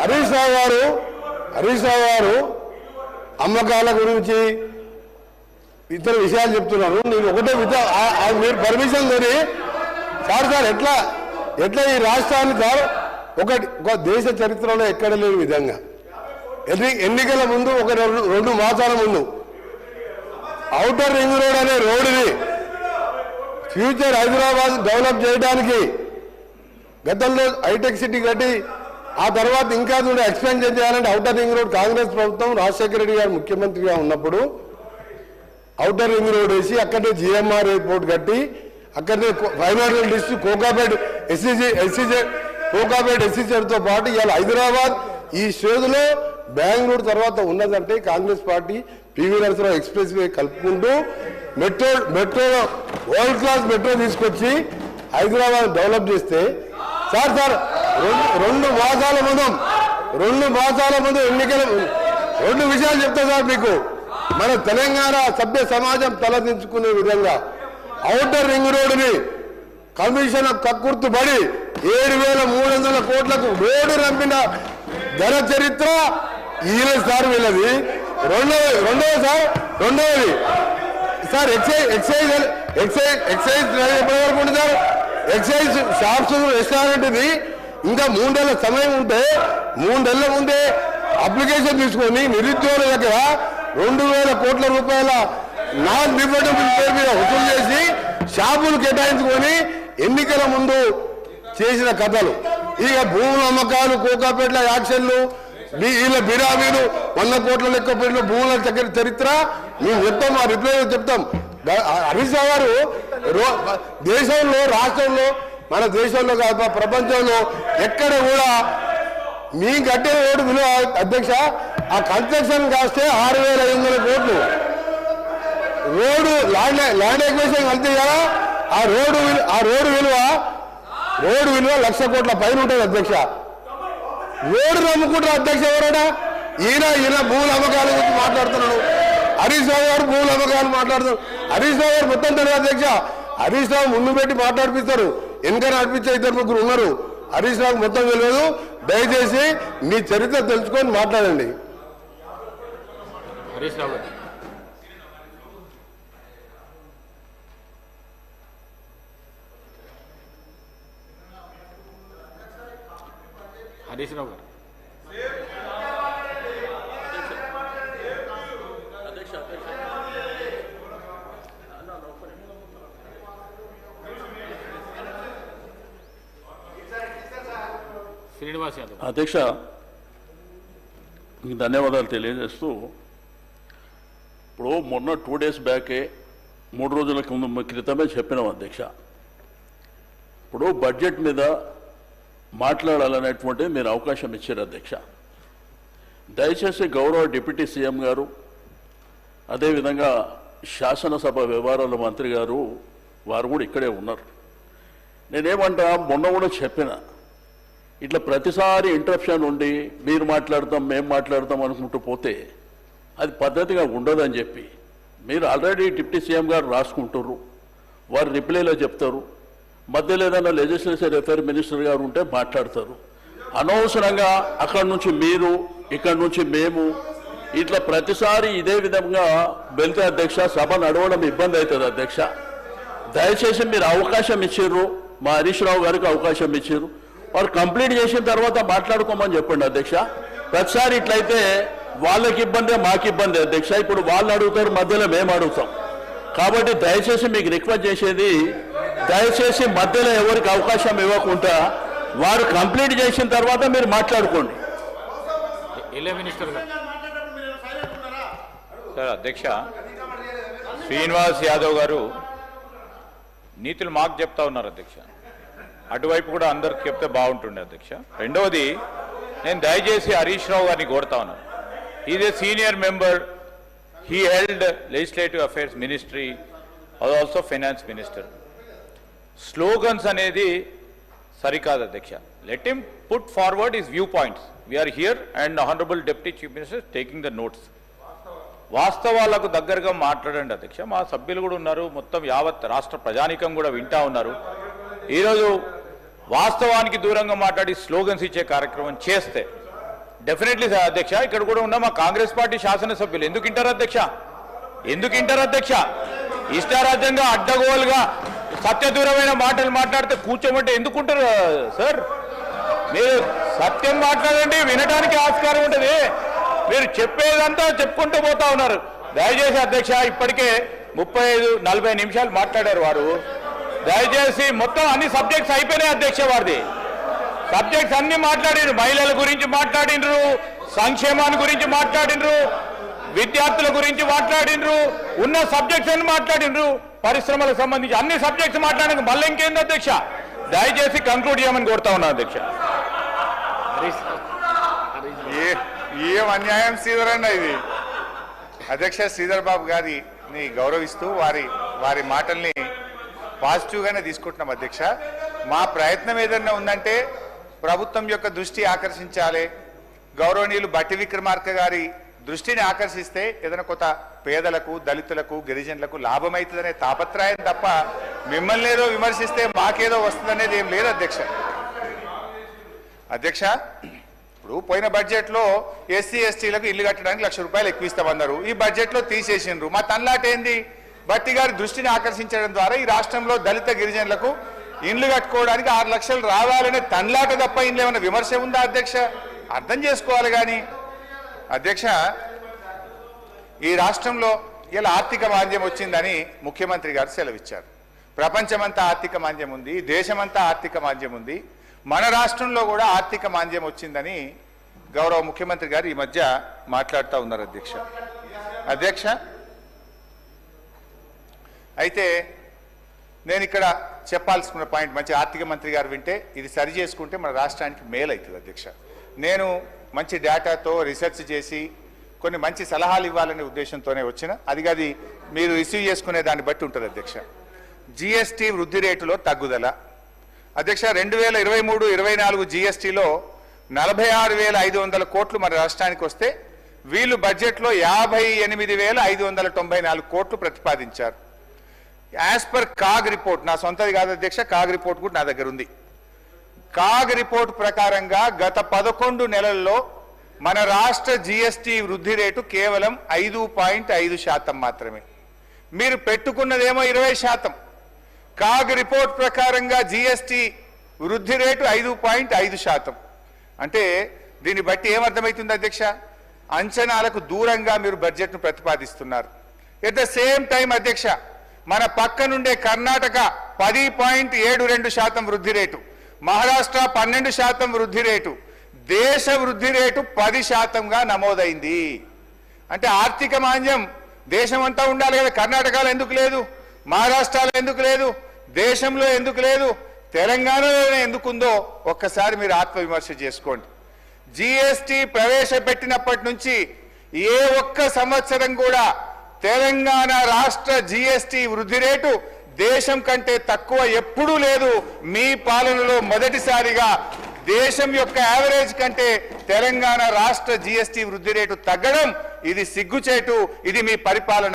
హరీష్ రావు గారు అమ్మకాల గురించి ఇతర విషయాలు చెప్తున్నారు. నేను ఒకటే మీరు పర్మిషన్ కొని సార్ ఎట్లా ఈ రాష్ట్రాన్ని సార్ ఒక దేశ చరిత్రలో ఎక్కడ లేని విధంగా ఎన్నికల ముందు ఒక 2 మాసాల ముందు ఔటర్ రింగ్ రోడ్ అనే రోడ్డుని ఫ్యూచర్ హైదరాబాద్ డెవలప్ చేయడానికి గతంలో హైటెక్ సిటీ కట్టి ఆ తర్వాత ఇంకా ఎక్స్పెన్షన్ చేయాలంటే ఔటర్ రింగ్ రోడ్ కాంగ్రెస్ ప్రభుత్వం రాజశేఖర రెడ్డి గారు ముఖ్యమంత్రిగా ఉన్నప్పుడు ఔటర్ రింగ్ రోడ్ వేసి అక్కడే జిఎంఆర్ ఎయిర్పోర్ట్ కట్టి అక్కడనే ఫైనాన్షియల్ డిస్ట్రిక్ట్ కోకాపేట్ ఎస్సీజెడ్తో పాటు ఇవాళ హైదరాబాద్ ఈ స్టేజ్లో బెంగళూరు తర్వాత ఉన్నదంటే Congress party PV Narasimha Rao expressway కలుపుకుంటూ మెట్రో వరల్డ్ క్లాస్ మెట్రో తీసుకొచ్చి హైదరాబాద్ డెవలప్ చేస్తే సార్ 2 మాసాల ముందు ఎన్నికల 2 విషయాలు చెప్తా సార్ మీకు. మన తెలంగాణ సభ్య సమాజం తలదించుకునే విధంగా ఔటర్ రింగ్ రోడ్డుని కమిషన్ కక్కుర్తుబడి 7,300 కోట్లకు రోడ్డు రంపిన ఘన చరిత్ర ఈయన సార్ వీళ్ళది. రెండవది సార్ ఎక్సైజ్ ఎప్పటివరకు ఉంది సార్. ఎక్సైజ్ షాప్స్ రెస్టారెంట్ ఇది ఇంకా 3 నెలల సమయం ఉంటే 3 నెలల ముందే అప్లికేషన్ తీసుకొని నిరుద్యోగుల దగ్గర 2,000 కోట్ల రూపాయల నాన్ రిఫండబుల్ పేరు మీద వసూలు చేసి షాపులు కేటాయించుకొని ఎన్నికల ముందు చేసిన కథలు. ఇక భూముల అమ్మకాలు కోకాపేట్ల యాక్షన్లు వీళ్ళ బిరామీలు 100 కోట్ల లెక్క పెట్టిన భూముల దగ్గర చరిత్ర మేము చెప్తాం. ఆ రిప్లై చెప్తాం. హరీష్ రావు గారు దేశంలో రాష్ట్రంలో మన దేశంలో కాదు ప్రపంచంలో ఎక్కడ కూడా మీ కట్టే రోడ్డు విలువ అధ్యక్ష ఆ కన్స్ట్రక్షన్ కాస్తే 6,500 కోట్లు రోడ్డు ల్యాండ్ ఎక్విజిషన్ కలితే కదా ఆ రోడ్డు విలువ 1,00,000 కోట్ల పైన ఉంటుంది అధ్యక్ష. రోడ్డు నమ్ముకుంటారు అధ్యక్ష ఎవరైనా ఈయన భూముల అమ్మకాల గురించి మాట్లాడుతున్నాడు. హరీష్ రావు గారు భూముల అమ్మకాలు మాట్లాడుతున్నారు. హరీష్ రావు గారు మొత్తం తెలియదు అధ్యక్ష. హరీష్ రావు ముందు పెట్టి మాట్లాడిపిస్తారు, వెనక నడిపించే 2-3 ఉన్నారు. హరీష్ రావు మొత్తం తెలియదు. దయచేసి మీ చరిత్ర తెలుసుకొని మాట్లాడండి. హరీష్ రావు గారు శ్రీనివాస్ యాదవ్. అధ్యక్ష మీకు ధన్యవాదాలు తెలియజేస్తూ ఇప్పుడు మొన్న 2 డేస్ బ్యాకే 3 రోజుల క్రితమే చెప్పినాం అధ్యక్ష. ఇప్పుడు బడ్జెట్ మీద మాట్లాడాలనేటువంటి మీరు అవకాశం ఇచ్చారు అధ్యక్ష. దయచేసి గౌరవ డిప్యూటీ సీఎం గారు అదేవిధంగా శాసనసభ వ్యవహారాల మంత్రి గారు వారు కూడా ఇక్కడే ఉన్నారు. నేనేమంటా మొన్న కూడా చెప్పిన ఇట్లా ప్రతిసారి ఇంటరప్షన్ ఉండి మీరు మాట్లాడతాం మేము మాట్లాడతాం అనుకుంటూ పోతే అది పద్ధతిగా ఉండదని చెప్పి మీరు ఆల్రెడీ డిప్యూటీ సీఎం గారు రాసుకుంటారు, వారు రిప్లైలో చెప్తారు, మధ్యలో ఏదైనా లెజిస్లేటివ్ అఫైర్ మినిస్టర్ గారు ఉంటే మాట్లాడతారు. అనవసరంగా అక్కడి నుంచి మీరు ఇక్కడి నుంచి మేము ఇట్లా ప్రతిసారి ఇదే విధంగా వెళ్తే అధ్యక్ష సభ నడవడం ఇబ్బంది అవుతుంది అధ్యక్ష. దయచేసి మీరు అవకాశం ఇచ్చారు, మా హరీష్ రావు గారికి అవకాశం ఇచ్చారు, వారు కంప్లీట్ చేసిన తర్వాత మాట్లాడుకోమని చెప్పండి అధ్యక్ష. ప్రతిసారి ఇట్లయితే వాళ్ళకి ఇబ్బందే మాకు ఇబ్బంది అధ్యక్ష. ఇప్పుడు వాళ్ళు అడుగుతారు, మధ్యలో మేము అడుగుతాం. కాబట్టి దయచేసి మీకు రిక్వెస్ట్ చేసేది, దయచేసి మధ్యలో ఎవరికి అవకాశం ఇవ్వకుండా వారు కంప్లీట్ చేసిన తర్వాత మీరు మాట్లాడుకోండి. సార్ అధ్యక్ష, శ్రీనివాస్ యాదవ్ గారు నీతులు మాకు చెప్తా ఉన్నారు అధ్యక్ష. అటువైపు కూడా అందరికి చెప్తే బాగుంటుండే అధ్యక్ష. రెండవది, నేను దయచేసి హరీష్ రావు గారిని కోరుతా ఉన్నాను. Is a senior member, he held legislative affairs ministry, also finance minister. Slogans అనేది సరికాదు అధ్యక్ష. Let him put forward his view points. We are here and honourable deputy chief minister taking the notes. వాస్తవాలకు దగ్గరగా మాట్లాడండి అధ్యక్ష. మా సభ్యులు కూడా ఉన్నారు, మొత్తం యావత్ రాష్ట్ర ప్రజానీకం కూడా వింటా ఉన్నారు. ఈరోజు వాస్తవానికి దూరంగా మాట్లాడి స్లోగన్స్ ఇచ్చే కార్యక్రమం చేస్తే డెఫినెట్లీ సార్ అధ్యక్ష, ఇక్కడ కూడా ఉన్న మా కాంగ్రెస్ పార్టీ శాసనసభ్యులు ఎందుకు ఇంటారు అధ్యక్ష? ఎందుకు ఇంటారు అధ్యక్ష? ఇష్టారాజ్యంగా అడ్డగోలుగా సత్యదూరమైన మాటలు మాట్లాడితే కూర్చోమంటే ఎందుకుంటారు సార్? మీరు సత్యం మాట్లాడండి, వినడానికి ఆస్కారం ఉంటుంది. మీరు చెప్పేదంతా చెప్పుకుంటూ పోతా ఉన్నారు. దయచేసి అధ్యక్ష, ఇప్పటికే 35-40 నిమిషాలు మాట్లాడారు వారు. దయచేసి మొత్తం అన్ని సబ్జెక్ట్స్ అయిపోయినాయి అధ్యక్ష. వారిది సబ్జెక్ట్స్ అన్ని మాట్లాడినరు. మహిళల గురించి మాట్లాడినరు, సంక్షేమాన్ని గురించి మాట్లాడినరు, విద్యార్థుల గురించి మాట్లాడినరు, ఉన్న సబ్జెక్ట్స్ అన్ని మాట్లాడినరు, పరిశ్రమలకు సంబంధించి అన్ని సబ్జెక్ట్స్ మాట్లాడిన మళ్ళీ ఇంకేంది అధ్యక్ష? దయచేసి కంక్లూడ్ చేయమని కోరుతా ఉన్నాను అధ్యక్ష. ఏం అన్యాయం శ్రీధర్ అన్న ఇది. అధ్యక్ష, శ్రీధర్ బాబు గారిని గౌరవిస్తూ వారి మాటల్ని పాజిటివ్గానే తీసుకుంటున్నాం అధ్యక్ష. మా ప్రయత్నం ఏదన్నా ఉందంటే ప్రభుత్వం యొక్క దృష్టి ఆకర్షించాలి, గౌరవనీయులు బట్టి విక్రమార్క గారి దృష్టిని ఆకర్షిస్తే ఏదైనా కొత్త పేదలకు, దళితులకు, గిరిజనులకు లాభమవుతుందనే తాపత్రయం తప్ప మిమ్మల్ని ఏదో విమర్శిస్తే మాకేదో వస్తుందనేది ఏం లేదు అధ్యక్ష. అధ్యక్ష, ఇప్పుడు పోయిన బడ్జెట్లో ఎస్సీ ఎస్టీలకు ఇల్లు కట్టడానికి ₹1,00,000 ఎక్కువ ఇస్తామన్నారు. ఈ బడ్జెట్లో తీసేసిండ్రు. మా తన్లాట ఏంది? బట్టి గారి దృష్టిని ఆకర్షించడం ద్వారా ఈ రాష్ట్రంలో దళిత గిరిజనులకు ఇండ్లు కట్టుకోవడానికి 6 లక్షలు రావాలనే తన్లాట తప్ప ఇంట్లో ఏమైనా విమర్శ ఉందా అధ్యక్ష? అర్థం చేసుకోవాలి. కానీ అధ్యక్ష, ఈ రాష్ట్రంలో ఇలా ఆర్థిక మాంద్యం వచ్చిందని ముఖ్యమంత్రి గారు సెలవిచ్చారు. ప్రపంచమంతా ఆర్థిక మాంద్యం ఉంది, దేశమంతా ఆర్థిక మాంద్యం ఉంది, మన రాష్ట్రంలో కూడా ఆర్థిక మాంద్యం వచ్చిందని గౌరవ ముఖ్యమంత్రి గారు ఈ మధ్య మాట్లాడుతూ ఉన్నారు అధ్యక్ష. అధ్యక్ష, అయితే నేను ఇక్కడ చెప్పాల్సుకున్న పాయింట్, మంచి ఆర్థిక మంత్రి గారు వింటే ఇది సరి చేసుకుంటే మన రాష్ట్రానికి మేలు అవుతుంది అధ్యక్ష. నేను మంచి డేటాతో రీసెర్చ్ చేసి కొన్ని మంచి సలహాలు ఇవ్వాలనే ఉద్దేశంతోనే వచ్చిన అది మీరు రిసీవ్ చేసుకునే దాన్ని బట్టి ఉంటుంది అధ్యక్ష. జిఎస్టీ వృద్ధి రేటులో తగ్గుదల అధ్యక్ష. 2023-24 జిఎస్టీలో 46,500 కోట్లు మన రాష్ట్రానికి వస్తే వీళ్ళు బడ్జెట్లో 58,594 కోట్లు ప్రతిపాదించారు. యాజ్ పర్ కాగ్ రిపోర్ట్, నా సొంతది కాదు అధ్యక్ష, కాగ్ రిపోర్ట్ కూడా నా దగ్గర ఉంది. కాగ్ రిపోర్ట్ ప్రకారంగా గత 11 నెలల్లో మన రాష్ట్ర జిఎస్టీ వృద్ధి రేటు కేవలం 5.5% మాత్రమే. మీరు పెట్టుకున్నదేమో 20%. కాగ్ రిపోర్ట్ ప్రకారంగా జిఎస్టీ వృద్ధి రేటు 5.5%. అంటే దీన్ని బట్టి ఏమర్థమవుతుంది అధ్యక్ష? అంచనాలకు దూరంగా మీరు బడ్జెట్ను ప్రతిపాదిస్తున్నారు. ఎట్ ద సేమ్ టైం అధ్యక్ష, మన పక్క నుండే కర్ణాటక 10.72% వృద్ధి రేటు, మహారాష్ట్ర 12% వృద్ధి రేటు, దేశ వృద్ధి రేటు 10%గా నమోదైంది. అంటే ఆర్థిక మాంద్యం దేశమంతా ఉండాలి కదా. కర్ణాటకలో ఎందుకు లేదు? మహారాష్ట్రలో ఎందుకు లేదు? దేశంలో ఎందుకు లేదు? తెలంగాణలోనే ఎందుకుందో ఒక్కసారి మీరు ఆత్మవిమర్శ చేసుకోండి. జిఎస్టీ ప్రవేశపెట్టినప్పటి నుంచి ఏ ఒక్క సంవత్సరం కూడా తెలంగాణ రాష్ట్ర జిఎస్టీ వృద్ధి రేటు దేశం కంటే తక్కువ ఎప్పుడూ లేదు. మీ పాలనలో మొదటిసారిగా దేశం యొక్క యావరేజ్ కంటే తెలంగాణ రాష్ట్ర జిఎస్టీ వృద్ధి రేటు తగ్గడం ఇది సిగ్గుచేటు. ఇది మీ పరిపాలన